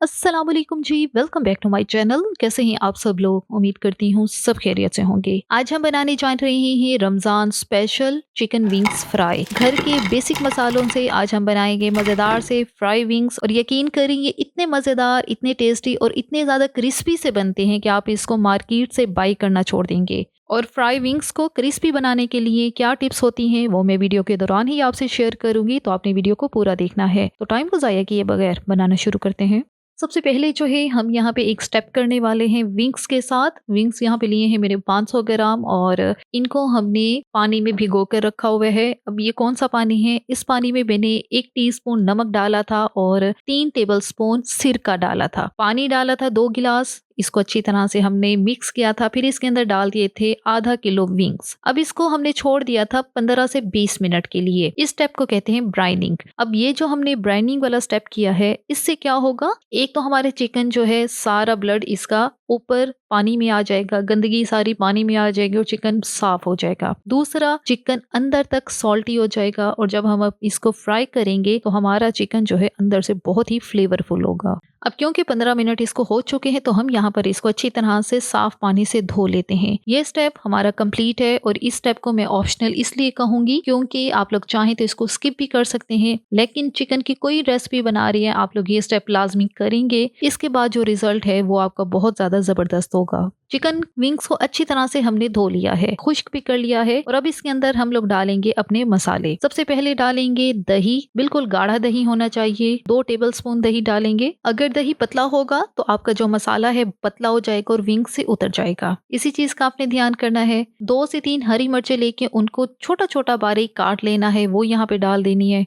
अस्सलाम वालेकुम जी। Welcome back to my channel. कैसे हैं आप सब लोग? उम्मीद करती हूँ सब खैरियत से होंगे। आज हम बनाने जा रहे हैं Ramzan special chicken wings fry. घर के बेसिक मसालों से आज हम बनाएंगे मज़ेदार से फ्राई विंग्स, और यकीन करेंगे इतने मज़ेदार, इतने टेस्टी और इतने ज़्यादा क्रिस्पी से बनते हैं कि आप इसको मार्केट से बाई करना छोड़ देंगे। और फ्राई विंग्स को क्रिस्पी बनाने के लिए क्या टिप्स होती हैं वो मैं वीडियो के दौरान ही आपसे शेयर करूंगी, तो आपने वीडियो को पूरा देखना है। तो टाइम को ज़ाया किए बगैर बनाना शुरू करते हैं। सबसे पहले जो है हम यहाँ पे एक स्टेप करने वाले हैं विंग्स के साथ। विंग्स यहाँ पे लिए हैं मेरे 500 ग्राम, और इनको हमने पानी में भिगो कर रखा हुआ है। अब ये कौन सा पानी है? इस पानी में मैंने 1 टीस्पून नमक डाला था और 3 टेबलस्पून सिरका डाला था। पानी डाला था 2 गिलास। इसको अच्छी तरह से हमने मिक्स किया था। फिर इसके अंदर डाल दिए थे आधा किलो विंग्स। अब इसको हमने छोड़ दिया था 15 से 20 मिनट के लिए। इस स्टेप को कहते हैं ब्राइनिंग। अब ये जो हमने ब्राइनिंग वाला स्टेप किया है, इससे क्या होगा? एक तो हमारे चिकन जो है सारा ब्लड इसका ऊपर पानी में आ जाएगा, गंदगी सारी पानी में आ जाएगी और चिकन साफ हो जाएगा। दूसरा, चिकन अंदर तक सॉल्टी हो जाएगा, और जब हम अब इसको फ्राई करेंगे तो हमारा चिकन जो है अंदर से बहुत ही फ्लेवरफुल होगा। अब क्योंकि 15 मिनट इसको हो चुके हैं, तो हम यहाँ पर इसको अच्छी तरह से साफ पानी से धो लेते हैं। ये स्टेप हमारा कंप्लीट है, और इस स्टेप को मैं ऑप्शनल इसलिए कहूंगी क्योंकि आप लोग चाहें तो इसको स्किप भी कर सकते हैं, लेकिन चिकन की कोई रेसिपी बना रही है आप लोग ये स्टेप लाजमी करेंगे। इसके बाद जो रिजल्ट है वो आपका बहुत ज्यादा जबरदस्त होगा। चिकन विंग्स को अच्छी तरह से हमने धो लिया है, खुश्क भी कर लिया है, और अब इसके अंदर हम लोग डालेंगे अपने मसाले। सबसे पहले डालेंगे दही। बिल्कुल गाढ़ा दही होना चाहिए। 2 टेबलस्पून दही डालेंगे। अगर दही पतला होगा तो आपका जो मसाला है पतला हो जाएगा और विंग से उतर जाएगा। इसी चीज का आपने ध्यान करना है। 2 से 3 हरी मिर्चें लेके उनको छोटा छोटा बारीक काट लेना है, वो यहाँ पे डाल देनी है।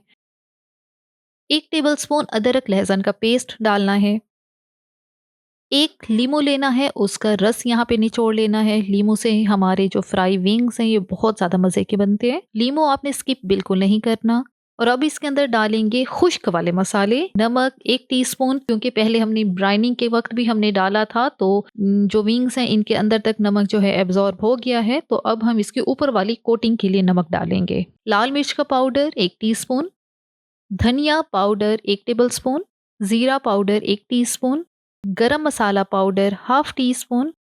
1 टेबलस्पून अदरक लहसुन का पेस्ट डालना है। 1 लीमू लेना है, उसका रस यहाँ पे निचोड़ लेना है। लीमू से हमारे जो फ्राई विंग्स हैं ये बहुत ज्यादा मजे के बनते हैं। लीमू आपने स्किप बिल्कुल नहीं करना। और अब इसके अंदर डालेंगे खुश्क वाले मसाले। नमक 1 टीस्पून, क्योंकि पहले हमने ब्राइनिंग के वक्त भी हमने डाला था, तो जो विंग्स हैं इनके अंदर तक नमक जो है एब्जॉर्ब हो गया है। तो अब हम इसके ऊपर वाली कोटिंग के लिए नमक डालेंगे। लाल मिर्च का पाउडर 1 टीस्पून, धनिया पाउडर 1 टेबलस्पून, जीरा पाउडर 1 टीस्पून, गरम मसाला powder half tea spoon,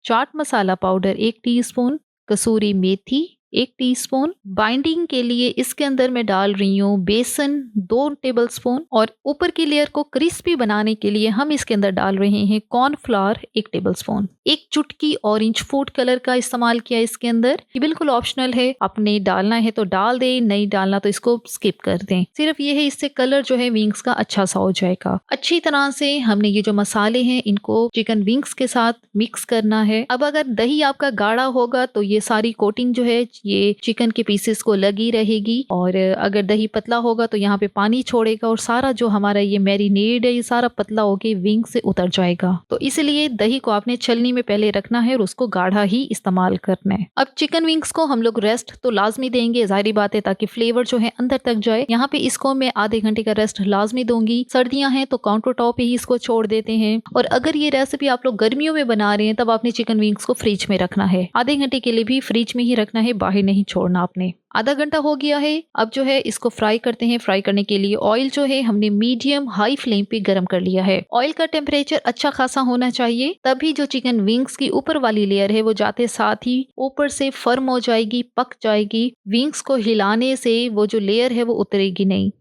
chaat masala powder 1 teaspoon, कसूरी मेथी 1 टीस्पून। बाइंडिंग के लिए इसके अंदर मैं डाल रही हूँ बेसन 2 टेबलस्पून, और ऊपर की लेयर को क्रिस्पी बनाने के लिए हम इसके अंदर डाल रहे हैं कॉर्नफ्लावर 1 टेबलस्पून। 1 चुटकी ऑरेंज फूड कलर का इस्तेमाल किया इसके अंदर। ये बिल्कुल ऑप्शनल है, आपने डालना है तो डाल दें, नहीं डालना तो इसको स्किप कर दें। सिर्फ ये है, इससे कलर जो है विंग्स का अच्छा सा हो जाएगा। अच्छी तरह से हमने ये जो मसाले हैं इनको चिकन विंग्स के साथ मिक्स करना है। अब अगर दही आपका गाढ़ा होगा तो ये सारी कोटिंग जो है ये चिकन के पीसेस को लगी रहेगी, और अगर दही पतला होगा तो यहाँ पे पानी छोड़ेगा और सारा जो हमारा ये मैरिनेड है ये सारा पतला होके विंग से उतर जाएगा। तो इसलिए दही को आपने छलनी में पहले रखना है और उसको गाढ़ा ही इस्तेमाल करना है। अब चिकन विंग्स को हम लोग रेस्ट तो लाजमी देंगे, जाहिर बात है, ताकि फ्लेवर जो है अंदर तक जाए। यहाँ पे इसको मैं आधे घंटे का रेस्ट लाजमी दूंगी। सर्दियां हैं तो काउंटर टॉप ही इसको छोड़ देते हैं, और अगर ये रेसिपी आप लोग गर्मियों में बना रहे हैं तब आपने चिकन विंग्स को फ्रिज में रखना है। आधे घंटे के लिए भी फ्रिज में ही रखना है, बाहर नहीं छोड़ना आपने। आधा घंटा हो गया है। अब जो है इसको फ्राई करते हैं। फ्राई करने के लिए ऑयल जो है हमने मीडियम हाई फ्लेम पे गरम कर लिया है। ऑयल का टेम्परेचर अच्छा खासा होना चाहिए, तभी जो चिकन विंग्स की ऊपर वाली लेयर है वो जाते साथ ही ऊपर से फर्म हो जाएगी, पक जाएगी। विंग्स को हिलाने से वो जो लेयर है वो उतरेगी नहीं।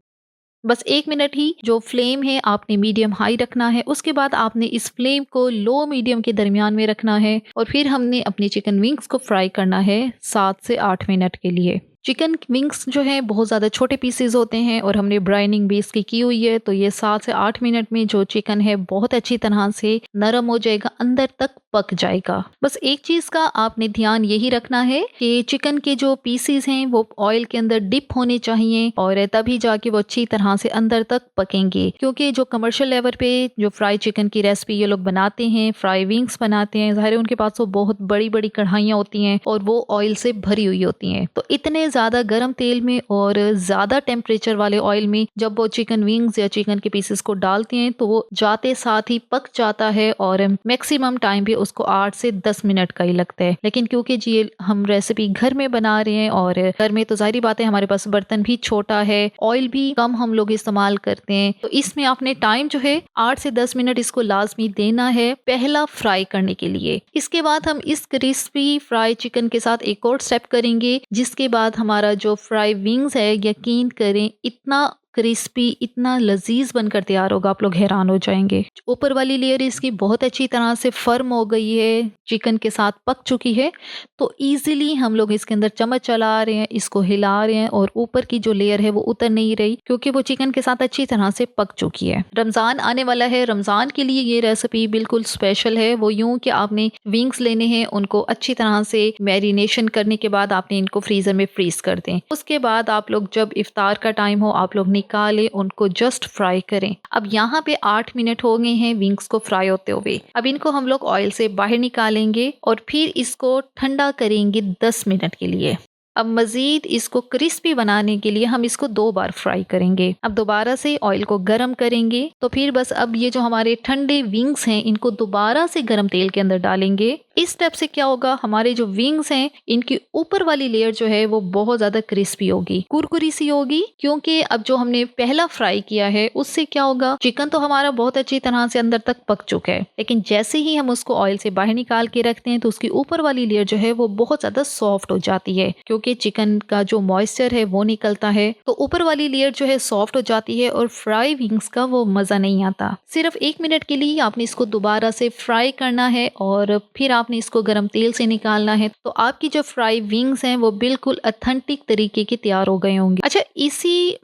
बस 1 मिनट ही जो फ्लेम है आपने मीडियम हाई रखना है। उसके बाद आपने इस फ्लेम को लो मीडियम के दरमियान में रखना है, और फिर हमने अपने चिकन विंग्स को फ्राई करना है 7 से 8 मिनट के लिए। चिकन विंग्स जो है बहुत ज़्यादा छोटे पीसेस होते हैं, और हमने ब्राइनिंग भी इसकी की हुई है, तो ये 7 से 8 मिनट में जो चिकन है बहुत अच्छी तरह से नरम हो जाएगा, अंदर तक पक जाएगा। बस एक चीज़ का आपने ध्यान यही रखना है कि चिकन के जो पीसेस हैं वो ऑयल के अंदर डिप होने चाहिए, और तभी जाके वो अच्छी तरह से अंदर तक पकेंगे। क्योंकि जो कमर्शियल लेवल पे जो फ्राई चिकन की रेसिपी ये लोग बनाते हैं, फ्राई विंग्स बनाते हैं, ज़ाहिर है उनके पास तो बहुत बड़ी बड़ी कढ़ाइयाँ होती हैं और वो ऑयल से भरी हुई होती हैं। तो इतने ज़्यादा गर्म तेल में और ज़्यादा टेम्परेचर वाले ऑयल में जब वो चिकन विंग्स या चिकन के पीसेस को डालते हैं तो वो जाते साथ ही पक जाता है, और मैक्सिमम टाइम पे उसको 8 से 10 मिनट का ही लगता है। लेकिन क्योंकि जी हम रेसिपी घर में बना रहे हैं और घर में तो ज़ाहिर बात है हमारे पास बर्तन भी छोटा है, ऑयल भी कम हम लोग इस्तेमाल करते हैं, तो इसमें आपने टाइम जो है 8 से 10 मिनट इसको लाजमी देना है पहला फ्राई करने के लिए। इसके बाद हम इस क्रिस्पी फ्राई चिकन के साथ एक और स्टेप करेंगे, जिसके बाद हमारा जो फ्राई विंग्स है यकीन करें इतना क्रिस्पी, इतना लजीज बनकर तैयार होगा, आप लोग हैरान हो जाएंगे। ऊपर वाली लेयर इसकी बहुत अच्छी तरह से फर्म हो गई है, चिकन के साथ पक चुकी है, तो इजीली हम लोग इसके अंदर चम्मच चला रहे हैं, इसको हिला रहे हैं और ऊपर की जो लेयर है वो उतर नहीं रही क्योंकि वो चिकन के साथ अच्छी तरह से पक चुकी है। रमजान आने वाला है, रमजान के लिए ये रेसिपी बिल्कुल स्पेशल है। वो यूं कि आपने विंग्स लेने हैं, उनको अच्छी तरह से मैरिनेशन करने के बाद आपने इनको फ्रीजर में फ्रीज कर दें। उसके बाद आप लोग जब इफ्तार का टाइम हो आप लोग निकालें, उनको जस्ट फ्राई करें। अब यहाँ पे 8 मिनट हो गए हैं विंग्स को फ्राई होते हुए। अब इनको हम लोग ऑयल से बाहर निकालेंगे और फिर इसको ठंडा करेंगे 10 मिनट के लिए। अब मजीद इसको क्रिस्पी बनाने के लिए हम इसको 2 बार फ्राई करेंगे। अब दोबारा से ऑयल को गरम करेंगे, तो फिर बस अब ये जो हमारे ठंडे विंग्स हैं इनको दोबारा से गरम तेल के अंदर डालेंगे। इस स्टेप से क्या होगा, हमारे जो विंग्स हैं इनकी ऊपर वाली लेयर जो है वो बहुत ज्यादा क्रिस्पी होगी, कुरकुरी सी होगी, क्योंकि अब जो हमने पहला फ्राई किया है उससे क्या होगा, चिकन तो हमारा बहुत अच्छी तरह से अंदर तक पक चुका है, लेकिन जैसे ही हम उसको ऑयल से बाहर निकाल के रखते हैं तो उसकी ऊपर वाली लेयर जो है वो बहुत ज्यादा सॉफ्ट हो जाती है, क्योंकि चिकन का जो मॉइस्चर है वो निकलता है, तो ऊपर वाली लेयर जो है सॉफ्ट हो जाती है और फ्राई विंग्स का वो मजा नहीं आता। सिर्फ 1 मिनट के लिए आपने इसको दोबारा से फ्राई करना है और फिर आपने इसको गरम तेल से निकालना है, तो आपकी जो फ्राई विंग्स हैं वो बिल्कुल ऑथेंटिक तरीके के तैयार हो गए होंगे। अच्छा, इसी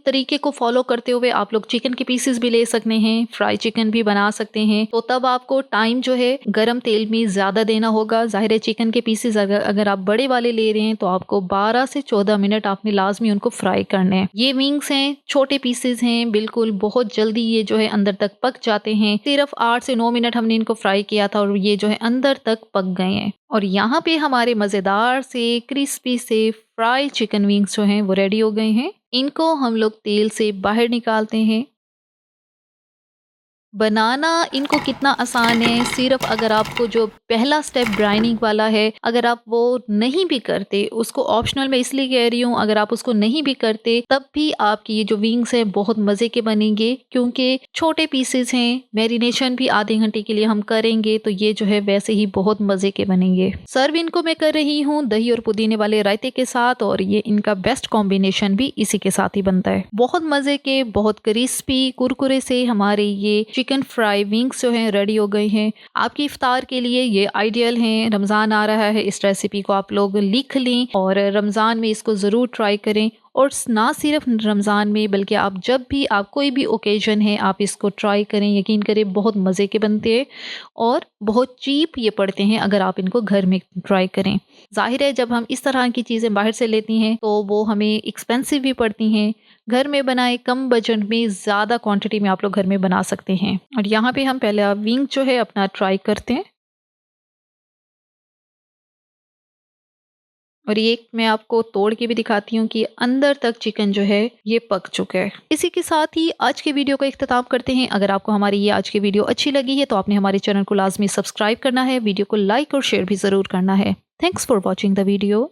तरीके को फॉलो करते हुए आप लोग चिकन के पीसेस भी ले सकते हैं, फ्राई चिकन भी बना सकते हैं, तो तब आपको टाइम जो है गरम तेल में ज्यादा देना होगा। जाहिर है चिकन के पीसेस अगर आप बड़े वाले ले रहे हैं तो आपको 12 से 14 मिनट आपने लाजमी उनको फ्राई करने हैं। ये विंग्स हैं, छोटे पीसेस हैं, बिल्कुल बहुत जल्दी ये जो है अंदर तक पक जाते हैं। सिर्फ 8 से 9 मिनट हमने इनको फ्राई किया था और ये जो है अंदर तक पक गए हैं। और यहाँ पे हमारे मजेदार से क्रिस्पी से फ्राई चिकन विंग्स जो हैं वो रेडी हो गए हैं। इनको हम लोग तेल से बाहर निकालते हैं। बनाना इनको कितना आसान है, सिर्फ अगर आपको जो पहला स्टेप ब्राइनिंग वाला है अगर आप वो नहीं भी करते, उसको ऑप्शनल में इसलिए कह रही हूँ, अगर आप उसको नहीं भी करते तब भी आपकी ये जो विंग्स हैं बहुत मजे के बनेंगे, क्योंकि छोटे पीसेस हैं, मैरिनेशन भी आधे घंटे के लिए हम करेंगे तो ये जो है वैसे ही बहुत मजे के बनेंगे। सर्व इनको मैं कर रही हूँ दही और पुदीने वाले रायते के साथ, और ये इनका बेस्ट कॉम्बिनेशन भी इसी के साथ ही बनता है। बहुत मजे के, बहुत क्रिस्पी कुरकुरे से हमारे ये चिकन फ्राई विंग्स जो हैं रेडी हो गए हैं। आपकी इफ्तार के लिए ये आइडियल हैं। रमज़ान आ रहा है, इस रेसिपी को आप लोग लिख लें और रमज़ान में इसको ज़रूर ट्राई करें। और ना सिर्फ रमज़ान में बल्कि आप जब भी आप कोई भी ओकेजन है आप इसको ट्राई करें, यकीन करें बहुत मज़े के बनते हैं और बहुत चीप ये पड़ते हैं अगर आप इनको घर में ट्राई करें। जाहिर है जब हम इस तरह की चीज़ें बाहर से लेती हैं तो वो हमें एक्सपेंसिव भी पड़ती हैं। घर में बनाए कम बजट में ज़्यादा क्वांटिटी में आप लोग घर में बना सकते हैं। और यहाँ पे हम पहले विंग जो है अपना ट्राई करते हैं। और ये मैं आपको तोड़ के भी दिखाती हूँ कि अंदर तक चिकन जो है ये पक चुका है। इसी के साथ ही आज के वीडियो का इख्तिताम करते हैं। अगर आपको हमारी ये आज की वीडियो अच्छी लगी है तो आपने हमारे चैनल को लाजमी सब्सक्राइब करना है, वीडियो को लाइक और शेयर भी ज़रूर करना है। Thanks for watching the video.